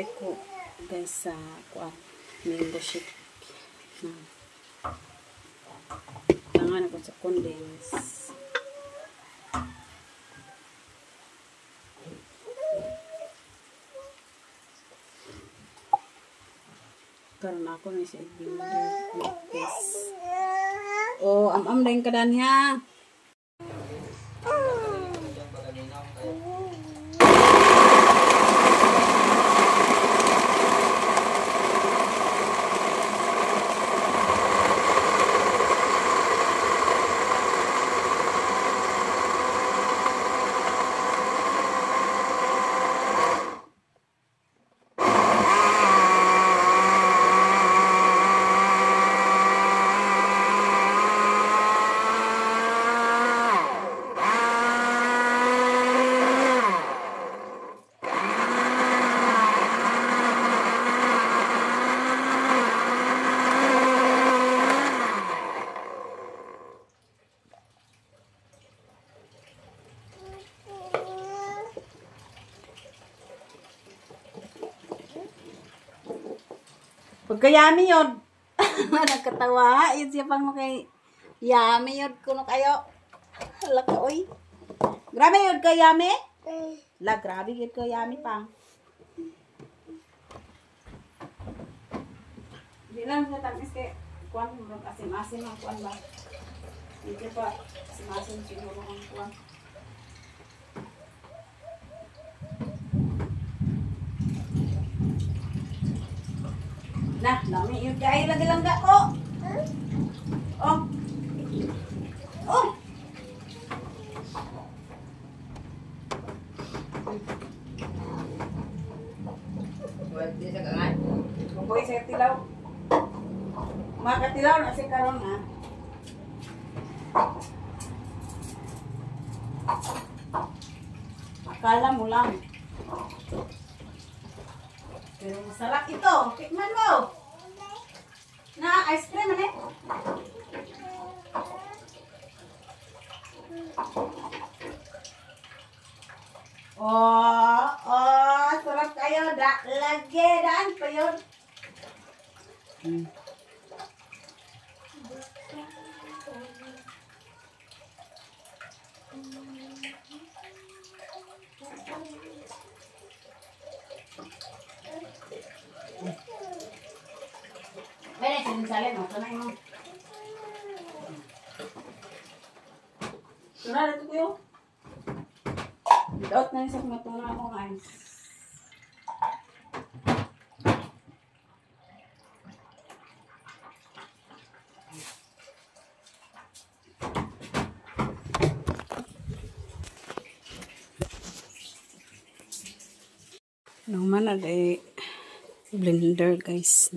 Ilagay ko guys sa mango shake. Tangan ako sa condense. Karon ako ni sa blender. Oh, am-am din kadan niya. Pagkayami yun. Nagkatawa. Yun siya pang kay yami yun. Kuno kayo. Hala ka, oy. Grabe yun ka yami? La, grabe yun ka yami pang. Hindi lang siya tapos kay kuwan. Asim-asim ang kuwan ba? Hindi pa asim-asim siguro ang kuwan. Nah, lami yun kaya lagi lang ko. Oh. Oh. Buat dia sekangan. Kumpul saya tilaw. Maka tilaw na si karon ha. Akala mo lang. Pero masarap ito. Tikman mo. Na ice cream ano? Oh, sarap kayo. Lagi, daan pa yun. Pwede, sinin-salin mo. Sanay mo. Tuna, dito ko yun. Without na isang matuna akong ice. Naman na blender guys.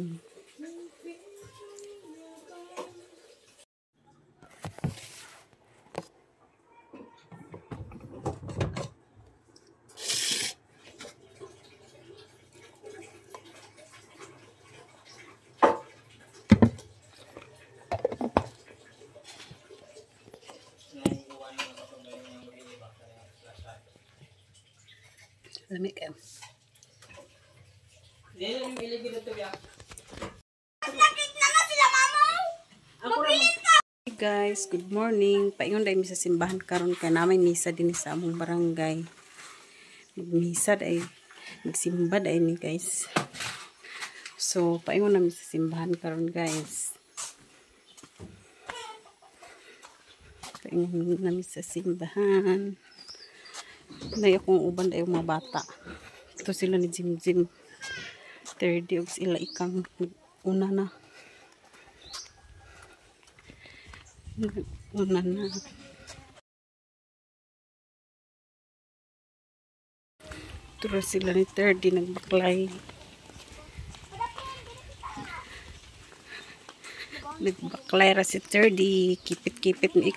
Lami kayo. Hey guys, good morning. Paingon dahil mi sa simbahan karon kay namin misa din sa among barangay. Magmisa dahil magsimba dahil ni guys. So paingon namin sa simbahan karon guys. Paingon namin sa simbahan. Nay akong uban dahil mga bata. Ito sila ni Jim. 30 og sila ikang una na. Una na. Ito sila ni 30 nagbaklay. Nagbaklay ra si 30. Kipit-kipit ni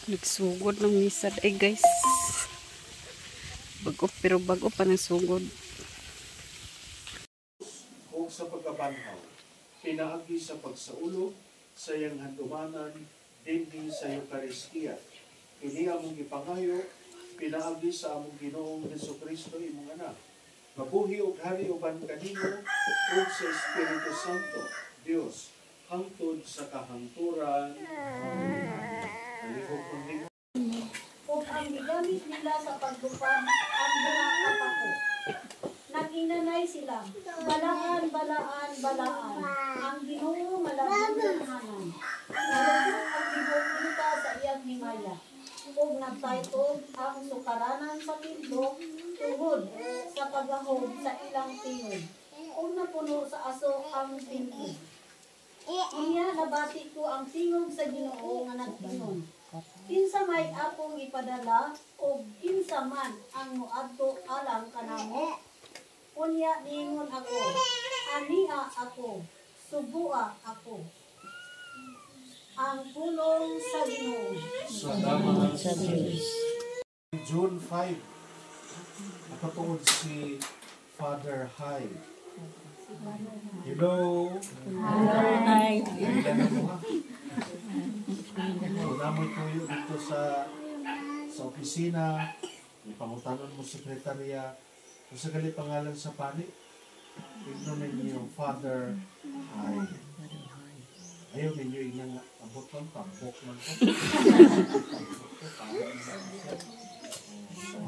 nagsugod ng misa ay guys. Bago pero bago pa ng sugod. O sa pagkabanhaw, pinaagi sa pagsaulo, sayang handumanan, dinhi sa Eucharistia. Kini among gipangayo pinaagi sa among Ginoong Jesucristo imong anak. Mabuhi ug hari uban kanimo ug sa Espiritu Santo, Dios, hangtod sa kahangturan. Ug ang gigamit nila sa pagdupad ang mga kapako. Nag-inanay sila, balaan, balaan, balaan, ang Ginoo malabong hanan. Nalabot ang gibukita sa iyang himaya. Ug nagtaytod ang sukaranan sa templo tungod sa pagahog sa ilang tingog. Ug napuno sa aso ang templo. Iya nabati ko ang tingog sa Ginoo nga nag-ingon. Kinsa may akong ipadala o kinsa man ang moadto alang kanamo. Unya ningon ako, ania ako, subua ako. Ang pulong sa Ginoo. Salamat sa Diyos. June 5, nakatuod si Father Hyde. Hello. Hi. Namoy tuyo dito sa opisina. Ipangutanon mo sekretarya. Kung sa gali pangalan sa pani, tignan ninyo Father Hyde. Ayaw ninyo inang abot ng tampok man ko.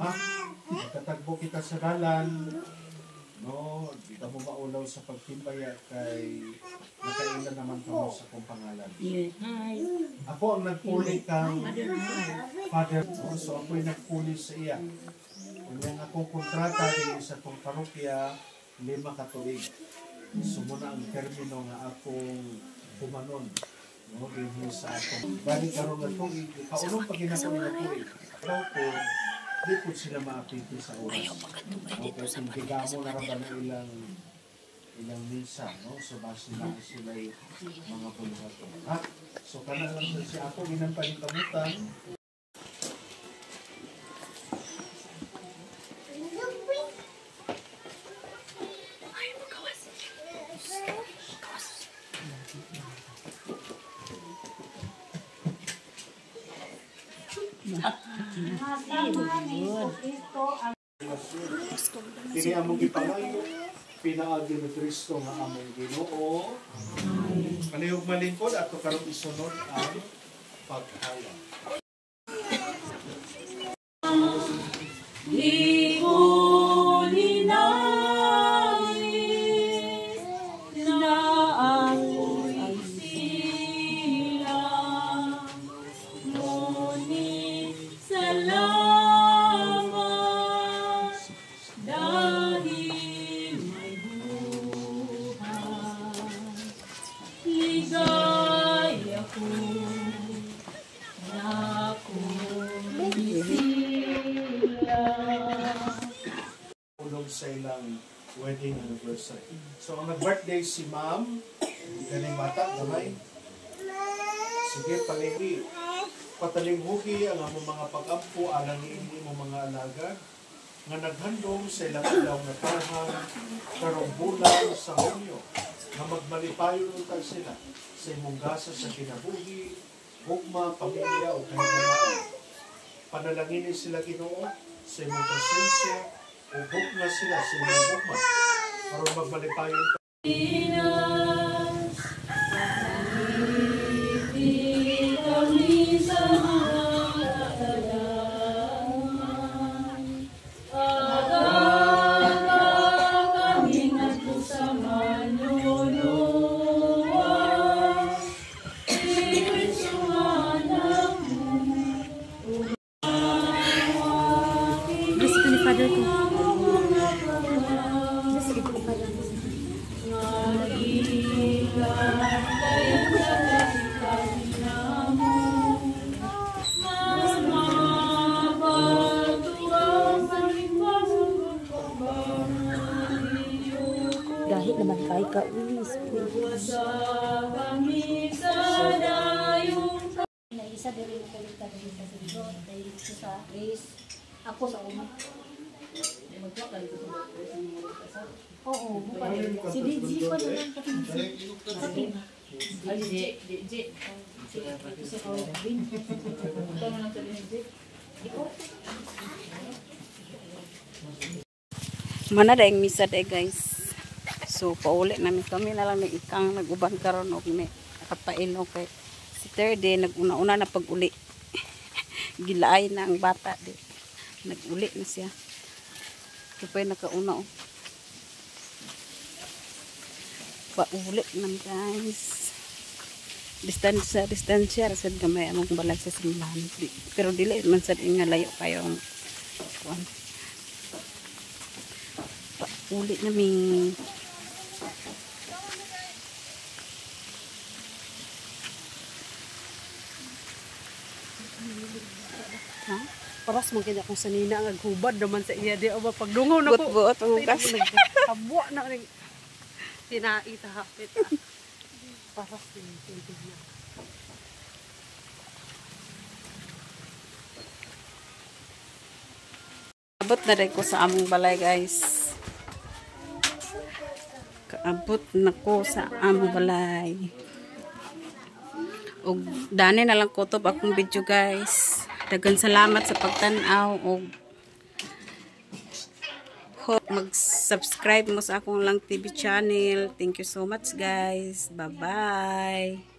Ha? Katagbo kita sa dalan. No, di ka mo maulaw sa pagtimbaya kay nakailan naman ka mo sa kong pangalan. Ako ang nagpuli kang Father. No? So ako'y nagpuli sa iya. Kung akong kontrata din sa kong parokya, 5 katuig. So muna ang termino nga akong kumanon. No, din sa akong. Bali karon nga tuig, kaunong pag ginakong nga tuig. Pero kung di po sila maapiti sa oras. Ayaw magkatubay dito sa panigasa mo na ilang misa, no? So base lang sila mga puluhato. Ha? So kana lang si ako ginampanikamutan. Kini among gipangayo, pinaagi ni Kristo nga among Ginoo. Palihog malingkod ato karon isunod ang paghalang. Sa ilang wedding anniversary. So, ang nag-birthday si Ma'am, ganing bata, gamay. Sige, palinghi. Patalinghugi ang among mga pag-ampo, alang niini mo mga alagad, nga naghandong sa ilang ilaw na tarhang, karong bulan sa Hunyo, nga magmalipayo utang sila sa imong gasa sa kinabuhi, hukma, pamilya, o kahigalaan. Panalanginin sila Ginoo sa imong presensya, ubok na sila sa inyong bukma para magbalipayon ka. Father ko. Dahil naman kay ka uwis. Isa diri ko kalit diri sa Sidot, dahil sa Chris, ako sa uma. Oo, si DJ pa naman kasi. Mana da yung misa day guys. So pauli namin kami na lang ng ikang nag-uban karon og ni nakapailo kay si third day nag-una-una na pag-uli. Gilaay na ang bata di. Nag-uli na siya. Kapay nakauna oh. Pauli naman guys. Distansya rasad gamay among balag sa simbahan. Pero dili man sad nga layo kayo ang kuan. Uli namin. Ha? Paras man kanya kung sanina ang aghubad naman sa iya di o ba pagdungaw na ko. Buot ang ugas. Habwa na ning tinai ta hapit. Paras din niya. Abot na rin ko sa among balay guys. Kaabot na ko sa among balay. Og dani na lang kutob akong video guys. Dagan salamat sa pagtan-aw og hope mag-subscribe mo sa akong lang TV channel. Thank you so much guys. Bye-bye.